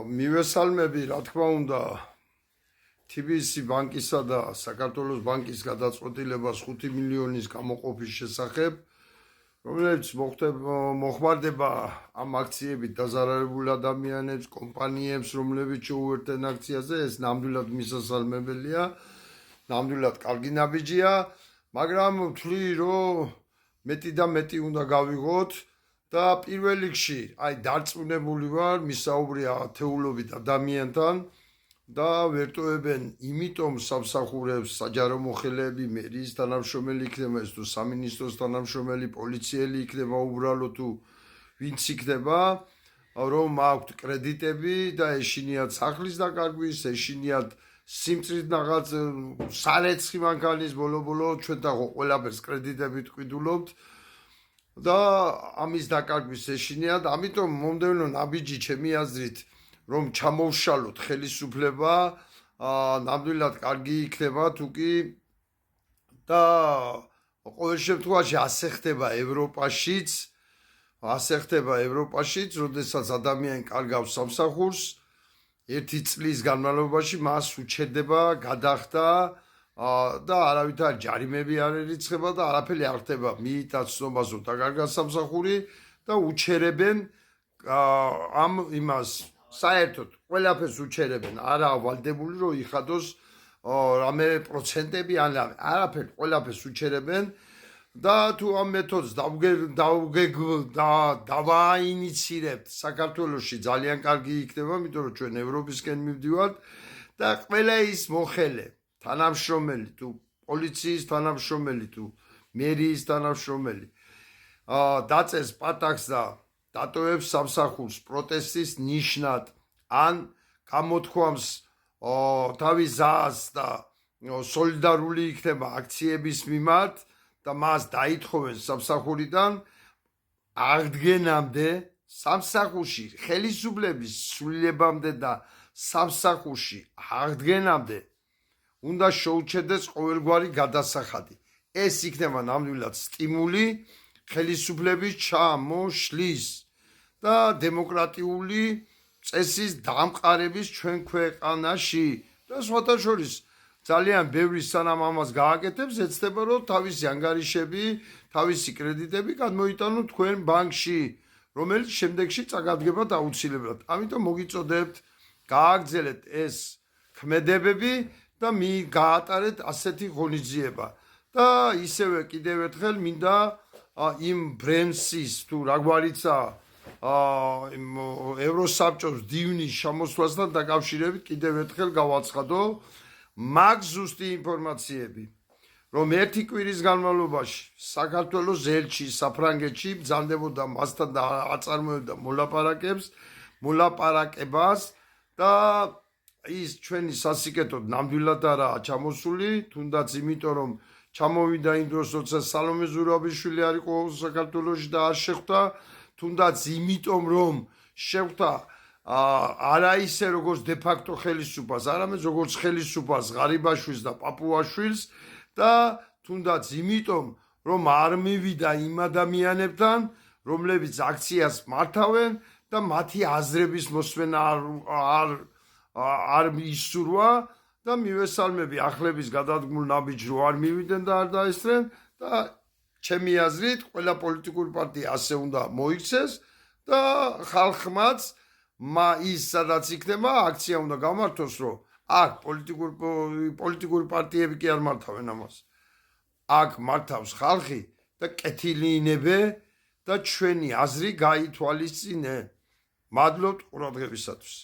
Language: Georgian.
მივესალმები, რა თქმა უნდა, TBC ბანკისა და საქართველოს ბანკის გადაწყვეტილებას 5 მილიონის გამოყოფის შესახებ, რომელიც მოხმარდება ამ აქციებით დაზარალებულ ადამიანებს, კომპანიებს, რომლებიც შეუერთდნენ აქციაზე, ეს ნამდვილად მისასალმებელია, ნამდვილად კარგი ნაბიჯია, მაგრამ ვთვლი, რომ მეტი და მეტი უნდა გავიღოთ და პირველ რიგში, დარწმუნებული ვარ, მისაუბრია ათეულობით ადამიანთან და ვერტოებენ იმიტომ სამსახურებს, საჯარო მოხელეები, მერის თანამშრომელი იქნება, ეს თუ სამინისტროს თანამშრომელი, პოლიციელი იქნება, უბრალოდ თუ ვინც იქნება, რომ აქვთ კრედიტები და ეშინიათ სახლის დაკარგვის, ეშინიათ სიმწრით რაღაც სარეცხი მანქანის ბოლო-ბოლო ჩვენ და ყველაფერს კრედიტებით ვყიდულობთ და ამის დაკარგვის ეშინიათ, ამიტომ მომდევნო ნაბიჯი ჩემი აზრით რომ ჩამოვშალოთ ხელისუფლება, ნამდვილად კარგი იქნება თუკი და ყოველ შემთხვევაში ასე ხდება ევროპაშიც, როდესაც ადამიანი კარგავს სამსახურს, ერთი წლის განმავლობაში მას უჩერდება, გადახდა და არავითარ ჯარიმები არ ერიცხება და არაფერი არ ხდება, მიიტანს ცნობას რომ დაკარგა სამსახური და უჩერებენ ამ იმას საერთოდ ყველაფერს უჩერებენ, არა ვალდებული რომ იხადოს რამე პროცენტები ან არაფერი, ყველაფერს უჩერებენ და თუ ამ მეთოდს დავაინიცირებთ საქართველოში ძალიან კარგი იქნება, იმიტომ რომ ჩვენ ევროპისკენ მივდივართ და ყველა ის მოხელე, თანამშრომელი თუ პოლიციის თანამშრომელი თუ მერიის თანამშრომელი დაწეს პატაკს და დატოვებს სამსახურს პროტესტის ნიშნად ან გამოთქვამს თავის ზაას და სოლიდარული იქნება აქციების მიმართ და მას დაითხოვენ სამსახურიდან აღდგენამდე სამსახურში ხელისუფლების სრულიებამდე და სამსახურში აღდგენამდე უნდა შეუჩერდეს ყოველგვარი გადასახადი. ეს იქნება ნამდვილად სტიმული ხელისუფლების ჩამოშლის და დემოკრატიული წესის დამყარების ჩვენ ქვეყანაში და სხვათა შორის ძალიან ბევრი სანამ ამას გააკეთებს, ეცდება რომ თავისი ანგარიშები, თავისი კრედიტები გადმოიტანო თქვენ ბანკში, რომელიც შემდეგში წაგადგებათ აუცილებლად. ამიტომ მოგიწოდებთ, გააგრძელეთ ეს ქმედებები და გაატარეთ ასეთი ღონისძიება. და ისევე კიდევ ერთხელ მინდა იმ ბრემსის თუ რა გვარიცა ევროსაბჭოს დივნის შემოსვლასთან დაკავშირებით კიდევ ერთხელ გავაცხადო მაგ ზუსტი ინფორმაციები, რომ ერთი კვირის განმავლობაში საქართველოს ელჩი საფრანგეთში ბრძანდებოდა მასთან და აწარმოებდა მოლაპარაკებას და ის ჩვენი სასიკეთოდ ნამდვილად არაა ჩამოსული, თუნდაც იმიტომ რომ ჩამოვიდა იმ დროს, როცა სალომე ზურაბიშვილი არ იყო საქართველოში და არ შეხვდა, თუნდაც იმიტომ რომ შეხვდა არა ისე როგორც დე-ფაქტო ხელისუფლებას, არამედ როგორც ხელისუფლებას ღარიბაშვილს და პაპუაშვილს და თუნდაც იმიტომ რომ არ მივიდა იმ ადამიანებთან, რომლებიც აქციას მართავენ და მათი აზრების მოსმენა არ ისურვა და მივესალმები ახლების გადადგმულ ნაბიჯს რო არ მივიდნენ და არ დაესწრენ და ჩემი აზრით ყველა პოლიტიკური პარტია ასე უნდა მოიქცეს და ხალხმაც ის სადაც იქნება აქცია უნდა გამართოს, რომ აქ პოლიტიკური პარტიები კი არ მართავენ ამას. აქ მართავს ხალხი და კეთილი ინებე და ჩვენი აზრი გაითვალისწინე. მადლობთ ყურადღებისათვის.